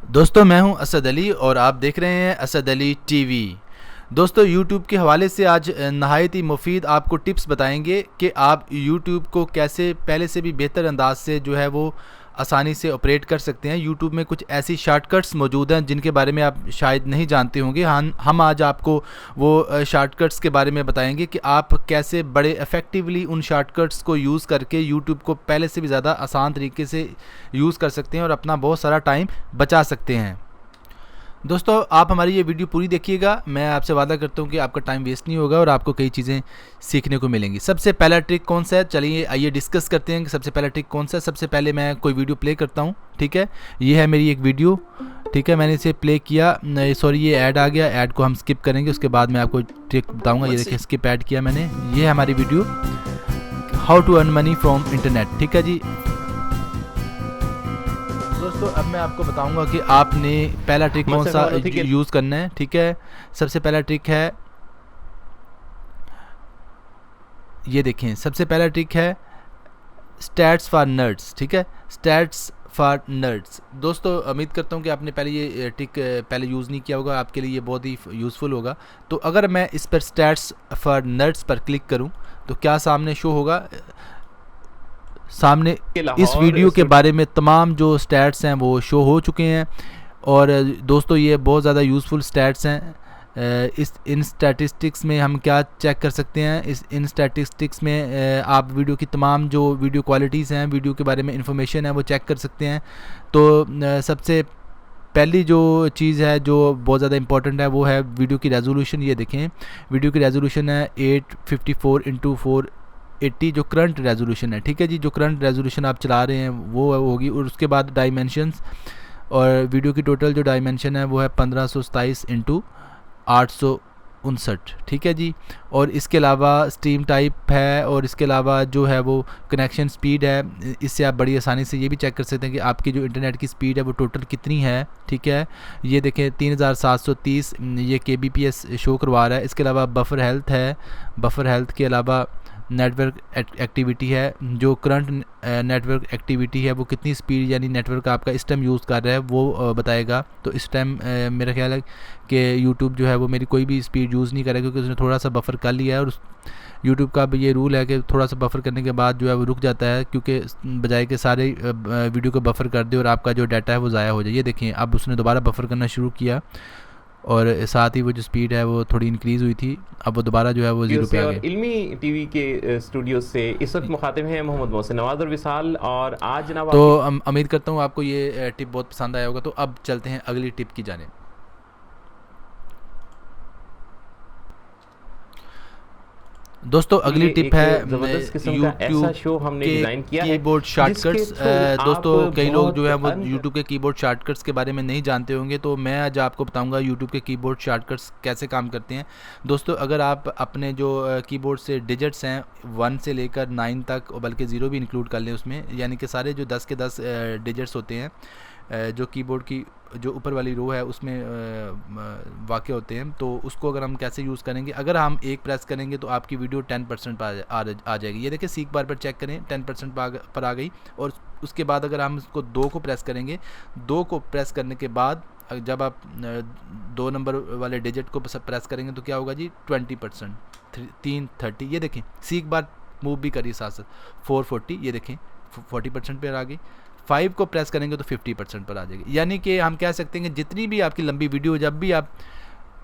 दोस्तों मैं हूं असद अली और आप देख रहे हैं असद अली टीवी। दोस्तों YouTube के हवाले से आज नहायत ही मुफीद आपको टिप्स बताएंगे कि आप YouTube को कैसे पहले से भी बेहतर अंदाज से जो है वो आसानी से ऑपरेट कर सकते हैं। YouTube में कुछ ऐसी शॉर्टकट्स मौजूद हैं जिनके बारे में आप शायद नहीं जानते होंगे। हम आज आपको वो शॉर्टकट्स के बारे में बताएंगे कि आप कैसे बड़े इफ़ेक्टिवली उन शॉर्टकट्स को यूज़ करके YouTube को पहले से भी ज़्यादा आसान तरीके से यूज़ कर सकते हैं और अपना बहुत सारा टाइम बचा सकते हैं। दोस्तों आप हमारी ये वीडियो पूरी देखिएगा, मैं आपसे वादा करता हूँ कि आपका टाइम वेस्ट नहीं होगा और आपको कई चीज़ें सीखने को मिलेंगी। सबसे पहला ट्रिक कौन सा है, चलिए आइए डिस्कस करते हैं कि सबसे पहला ट्रिक कौन सा है। सबसे पहले मैं कोई वीडियो प्ले करता हूँ, ठीक है। ये है मेरी एक वीडियो, ठीक है, मैंने इसे प्ले किया। सॉरी ये ऐड आ गया, ऐड को हम स्किप करेंगे, उसके बाद मैं आपको ट्रिक बताऊँगा। ये देखिए स्किप ऐड किया मैंने। ये है हमारी video how to earn money from internet, ठीक है जी। दोस्तों अब मैं आपको बताऊंगा कि आपने पहला ट्रिक कौन सा यूज़ करना है, ठीक है। सबसे पहला ट्रिक है, ये देखें, सबसे पहला ट्रिक है स्टैट्स फॉर नर्ड्स, ठीक है, स्टैट्स फॉर नर्ड्स। दोस्तों उम्मीद करता हूँ कि आपने पहले ये ट्रिक पहले यूज़ नहीं किया होगा, आपके लिए ये बहुत ही यूज़फुल होगा। तो अगर मैं इस पर स्टैट्स फॉर नर्ड्स पर क्लिक करूँ तो क्या सामने शो होगा? सामने इस वीडियो के बारे में तमाम जो स्टैट्स हैं वो शो हो चुके हैं। और दोस्तों ये बहुत ज़्यादा यूज़फुल स्टैट्स हैं। इन स्टैटिस्टिक्स में हम क्या चेक कर सकते हैं? इन स्टैटिस्टिक्स में आप वीडियो की तमाम जो वीडियो क्वालिटीज़ हैं, वीडियो के बारे में इंफॉर्मेशन है वो चेक कर सकते हैं। तो सबसे पहली जो चीज़ है जो बहुत ज़्यादा इंपॉर्टेंट है वो है वीडियो की रेजोल्यूशन। ये देखें वीडियो की रेजोल्यूशन है 854x480 जो करंट रेजोल्यूशन है, ठीक है जी। जो करंट रेजोल्यूशन आप चला रहे हैं वो होगी। और उसके बाद डायमेंशंस, और वीडियो की टोटल जो डायमेंशन है वो है 1527x859, ठीक है जी। और इसके अलावा स्ट्रीम टाइप है, और इसके अलावा जो है वो कनेक्शन स्पीड है। इससे आप बड़ी आसानी से ये भी चेक कर सकते हैं कि आपकी जो इंटरनेट की स्पीड है वो टोटल कितनी है, ठीक है। ये देखें 3730 ये kbps शो करवा रहा है। इसके अलावा बफर हेल्थ है, बफर हेल्थ के अलावा नेटवर्क एक्टिविटी है, जो करंट नेटवर्क एक्टिविटी है वो कितनी स्पीड यानी नेटवर्क आपका इस टाइम यूज़ कर रहा है वो बताएगा। तो इस टाइम मेरा ख्याल है कि YouTube जो है वो मेरी कोई भी स्पीड यूज़ नहीं करेगा क्योंकि उसने थोड़ा सा बफर कर लिया है। और YouTube का भी ये रूल है कि थोड़ा सा बफर करने के बाद जो है वो रुक जाता है, क्योंकि बजाय के सारे वीडियो को बफर कर दे और आपका जो डाटा है वो ज़ाया हो जाए। ये देखिए अब उसने दोबारा बफर करना शुरू किया और साथ ही वो जो स्पीड है वो थोड़ी इंक्रीज़ हुई थी, अब वो दोबारा जो है वो 0 पे आ गया। इल्मी टीवी के स्टूडियो से इस वक्त मुखातिब हैं मोहम्मद मोहसिन नवाज और विसाल। और आज जनाब तो उम्मीद करता हूँ आपको ये टिप बहुत पसंद आया होगा। तो अब चलते हैं अगली टिप की जानिब। दोस्तों अगली टिप है यूट्यूब के कीबोर्ड शॉर्टकट्स। दोस्तों कई लोग जो है वो यूट्यूब के कीबोर्ड शॉर्टकट्स के बारे में नहीं जानते होंगे, तो मैं आज आपको बताऊंगा यूट्यूब के कीबोर्ड शॉर्टकट्स कैसे काम करते हैं। दोस्तों अगर आप अपने जो कीबोर्ड से डिजिट्स हैं 1 से लेकर 9 तक, और बल्कि 0 भी इंक्लूड कर लें उसमें, यानी कि सारे जो 10 के 10 डिजिट्स होते हैं जो कीबोर्ड की जो ऊपर वाली रो है उसमें वाक़ होते हैं, तो उसको अगर हम कैसे यूज़ करेंगे, अगर हम एक प्रेस करेंगे तो आपकी वीडियो 10% पर आ जाएगी। ये देखिए सीख बार पर चेक करें 10% पर आ गई। और उसके बाद अगर हम इसको 2 को प्रेस करेंगे, 2 को प्रेस करने के बाद जब आप 2 नंबर वाले डिजिट को प्रेस करेंगे तो क्या होगा जी 20%, 330। ये देखें सीख बार मूव भी करिए साथ साथ 440, ये देखें 40% पर आ गई। 5 को प्रेस करेंगे तो 50% पर आ जाएगी। यानी कि हम कह सकते हैं कि जितनी भी आपकी लंबी वीडियो, जब भी आप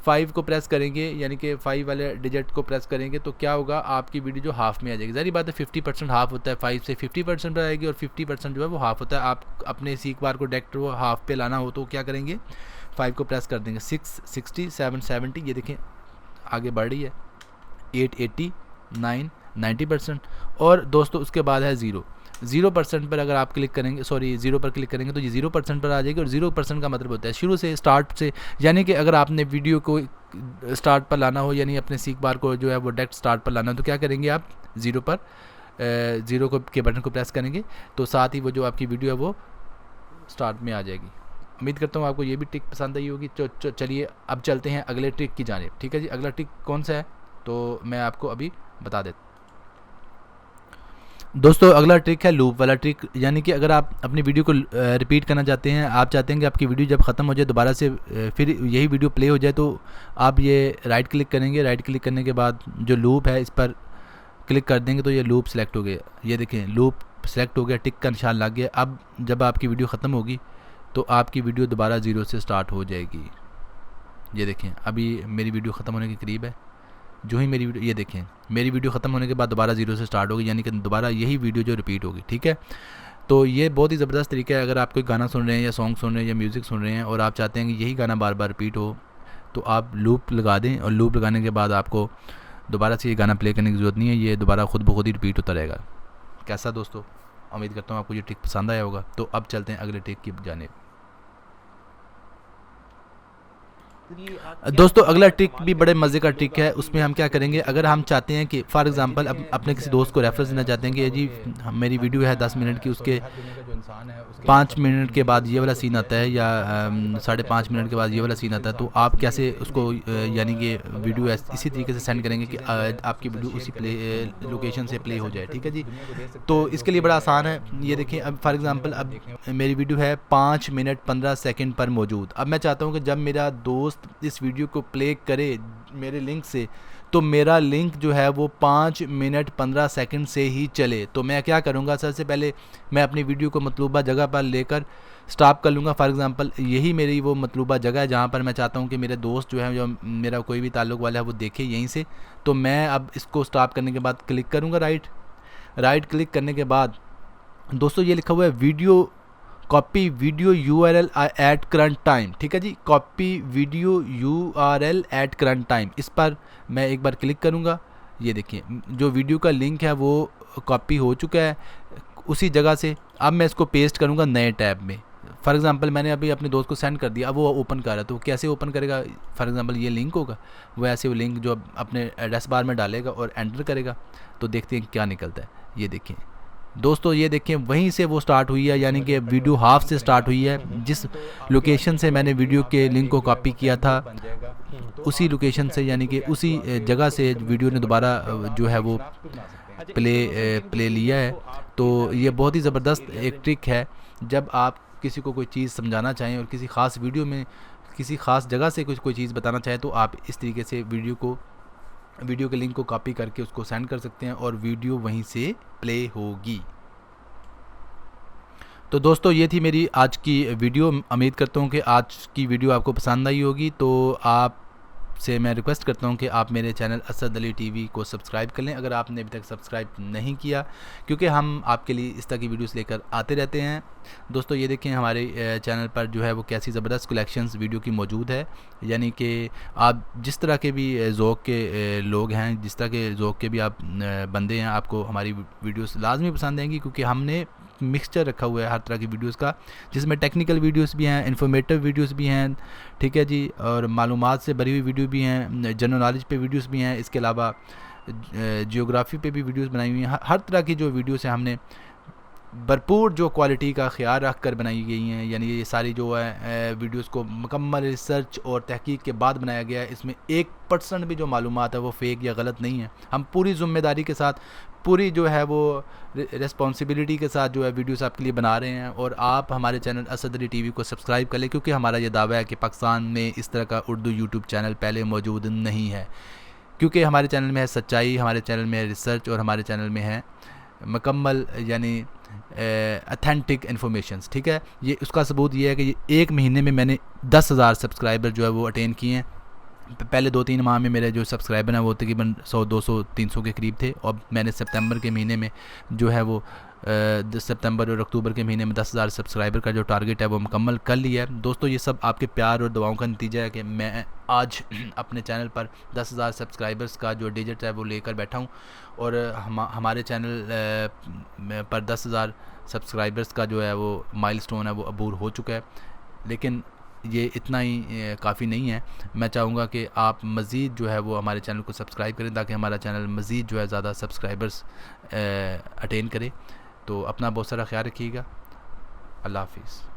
5 को प्रेस करेंगे यानी कि 5 वाले डिजिट को प्रेस करेंगे तो क्या होगा, आपकी वीडियो जो हाफ में आ जाएगी। ज़ाहिर बात है 50% हाफ होता है, 5 से 50% पर आएगी और 50% जो है वो हाफ होता है। आप अपने सीख बार को डायरेक्ट वो हाफ पे लाना हो तो क्या करेंगे, 5 को प्रेस कर देंगे, 660, 770, ये देखें आगे बढ़ रही है, 880, 90%। और दोस्तों उसके बाद है 0% पर अगर आप क्लिक करेंगे, 0 पर क्लिक करेंगे तो ये 0% पर आ जाएगी। और 0% का मतलब होता है शुरू से, स्टार्ट से, यानी कि अगर आपने वीडियो को स्टार्ट पर लाना हो, यानी अपने सीख बार को जो है वो डायरेक्ट स्टार्ट पर लाना हो, तो क्या करेंगे आप 0 पर 0 के बटन को प्रेस करेंगे तो साथ ही वो जो आपकी वीडियो है वो स्टार्ट में आ जाएगी। उम्मीद करता हूँ आपको ये भी ट्रिक पसंद आई होगी। चलिए अब चलते हैं अगले ट्रिक की जानिब, ठीक है जी। अगला ट्रिक कौन सा है तो मैं आपको अभी बता देता। दोस्तों अगला ट्रिक है लूप वाला ट्रिक, यानी कि अगर आप अपनी वीडियो को रिपीट करना चाहते हैं, आप चाहते हैं कि आपकी वीडियो जब ख़त्म हो जाए दोबारा से फिर यही वीडियो प्ले हो जाए, तो आप ये राइट क्लिक करेंगे। राइट क्लिक करने के बाद जो लूप है इस पर क्लिक कर देंगे तो ये लूप सेलेक्ट हो गया। ये देखें लूप सेलेक्ट हो गया, टिक का निशान लग गया। अब जब आपकी वीडियो ख़त्म होगी तो आपकी वीडियो दोबारा ज़ीरो से स्टार्ट हो जाएगी। ये देखें अभी मेरी वीडियो ख़त्म होने के करीब है। जो ही मेरी वीडियो, ये देखें मेरी वीडियो ख़त्म होने के बाद दोबारा ज़ीरो से स्टार्ट होगी, यानी कि दोबारा यही वीडियो जो रिपीट होगी। ठीक है, तो ये बहुत ही ज़बरदस्त तरीका है। अगर आप कोई गाना सुन रहे हैं या सॉन्ग सुन रहे हैं या म्यूज़िक सुन रहे हैं और आप चाहते हैं कि यही गाना बार बार रिपीट हो, तो आप लूप लगा दें और लूप लगाने के बाद आपको दोबारा से ये गाना प्ले करने की ज़रूरत नहीं है, ये दोबारा खुद ब खुद ही रिपीट होता रहेगा। कैसा दोस्तों, उम्मीद करता हूँ आपको ये ट्रिक पसंद आया होगा। तो अब चलते हैं अगले ट्रिक की जानिब। दोस्तों अगला ट्रिक भी बड़े मज़े का ट्रिक है। उसमें हम क्या करेंगे, अगर हम चाहते हैं कि फॉर एग्जांपल अपने किसी दोस्त को रेफरेंस देना चाहते हैं कि जी मेरी वीडियो है 10 मिनट की, उसके 5 मिनट के बाद ये वाला सीन आता है या 5.5 मिनट के बाद ये वाला सीन आता है, तो आप कैसे उसको यानी कि वीडियो इसी तरीके से सेंड करेंगे कि आपकी वीडियो उसी लोकेशन से प्ले हो जाए। ठीक है जी, तो इसके लिए बड़ा आसान है। ये देखिए अब फॉर एग्जांपल अब मेरी वीडियो है 5 मिनट 15 सेकंड पर मौजूद। अब मैं चाहता हूँ कि जब मेरा दोस्त इस वीडियो को प्ले करे मेरे लिंक से, तो मेरा लिंक जो है वो 5 मिनट 15 सेकंड से ही चले। तो मैं क्या करूँगा, सबसे पहले मैं अपनी वीडियो को मतलूबा जगह पर लेकर स्टॉप कर लूँगा। फॉर एग्जांपल यही मेरी वो मतलूबा जगह है जहाँ पर मैं चाहता हूँ कि मेरे दोस्त जो है, जो मेरा कोई भी ताल्लुक़ वाला है, वो देखे यहीं से। तो मैं अब इसको स्टॉप करने के बाद क्लिक करूँगा राइट क्लिक करने के बाद दोस्तों ये लिखा हुआ है video copy video URL at current time. ठीक है जी, copy video URL at current time, इस पर मैं एक बार क्लिक करूँगा। ये देखिए जो वीडियो का लिंक है वो कॉपी हो चुका है उसी जगह से। अब मैं इसको पेस्ट करूँगा नए टैब में। फॉर एग्जांपल मैंने अभी अपने दोस्त को सेंड कर दिया, अब वो ओपन कर रहा है, तो कैसे ओपन करेगा, फॉर एग्जांपल ये लिंक होगा, वो ऐसे वो लिंक जो अपने एड्रेस बार में डालेगा और एंटर करेगा, तो देखते हैं क्या निकलता है। ये देखिए दोस्तों, ये देखें वहीं से वो स्टार्ट हुई है, यानी कि वीडियो हाफ से स्टार्ट हुई है। जिस लोकेशन से मैंने वीडियो के लिंक को कॉपी किया था उसी लोकेशन से, यानी कि उसी जगह से वीडियो ने दोबारा जो है वो प्ले लिया है। तो ये बहुत ही ज़बरदस्त एक ट्रिक है। जब आप किसी को कोई चीज़ समझाना चाहें और किसी ख़ास वीडियो में किसी ख़ास जगह से कोई चीज़ बताना चाहें, तो आप इस तरीके से वीडियो के लिंक को कॉपी करके उसको सेंड कर सकते हैं और वीडियो वहीं से प्ले होगी। तो दोस्तों ये थी मेरी आज की वीडियो। उम्मीद करता हूँ कि आज की वीडियो आपको पसंद आई होगी। तो आप से मैं रिक्वेस्ट करता हूं कि आप मेरे चैनल असद अली टीवी को सब्सक्राइब कर लें अगर आपने अभी तक सब्सक्राइब नहीं किया, क्योंकि हम आपके लिए इस तरह की वीडियोस लेकर आते रहते हैं। दोस्तों ये देखें हमारे चैनल पर जो है वो कैसी ज़बरदस्त कलेक्शंस वीडियो की मौजूद है, यानी कि आप जिस तरह के भी ज़ौक़ के लोग हैं, जिस तरह के ज़ौक़ के भी आप बंदे हैं, आपको हमारी वीडियोस लाजमी पसंद आएंगी, क्योंकि हमने मिक्सचर रखा हुआ है हर तरह की वीडियोस का, जिसमें टेक्निकल वीडियोस भी हैं, इन्फॉर्मेटिव वीडियोस भी हैं, ठीक है जी, और मालूमात से भरी हुई वीडियो भी हैं, जनरल नॉलेज पे वीडियोस भी हैं, इसके अलावा जियोग्राफी पे भी वीडियोस बनाई हुई हैं। हर तरह की जो वीडियोस हैं हमने भरपूर जो क्वालिटी का ख्याल रख कर बनाई गई हैं, यानी ये सारी जो है वीडियोस को मुकम्मल रिसर्च और तहकीक के बाद बनाया गया है। इसमें 1% भी जो मालूमात है वो फेक या गलत नहीं है। हम पूरी ज़िम्मेदारी के साथ, पूरी जो है वो रिस्पॉन्सिबिलिटी के साथ जो है वीडियोस आपके लिए बना रहे हैं। और आप हमारे चैनल असद अली टीवी को सब्सक्राइब कर लें, क्योंकि हमारा ये दावा है कि पाकिस्तान में इस तरह का उर्दू यूट्यूब चैनल पहले मौजूद नहीं है, क्योंकि हमारे चैनल में है सच्चाई, हमारे चैनल में है रिसर्च और हमारे चैनल में है मुकम्मल यानी अथेंटिक इन्फॉर्मेशंस। ठीक है, ये उसका सबूत ये है कि ये 1 महीने में मैंने 10,000 सब्सक्राइबर जो है वो अटेन किए हैं। पहले 2-3 माह में मेरे जो सब्सक्राइबर हैं वो तकरीबन 100, 200, 300 के करीब थे, और मैंने सितंबर के महीने में जो है वो सितंबर और अक्टूबर के महीने में 10,000 सब्सक्राइबर का जो टारगेट है वो मुकम्मल कर लिया है। दोस्तों ये सब आपके प्यार और दुआओं का नतीजा है कि मैं आज अपने चैनल पर 10,000 सब्सक्राइबर्स का जो डिजिट है वो लेकर बैठा हूँ, और हमारे चैनल पर 10,000 सब्सक्राइबर्स का जो है वो माइलस्टोन है वो अबूर हो चुका है। लेकिन ये इतना ही काफ़ी नहीं है। मैं चाहूँगा कि आप मज़ीद जो है वो हमारे चैनल को सब्सक्राइब करें, ताकि हमारा चैनल मज़ीद जो है ज़्यादा सब्सक्राइबर्स अटेन करे। तो अपना बहुत सारा ख्याल रखिएगा। अल्लाह हाफिज़।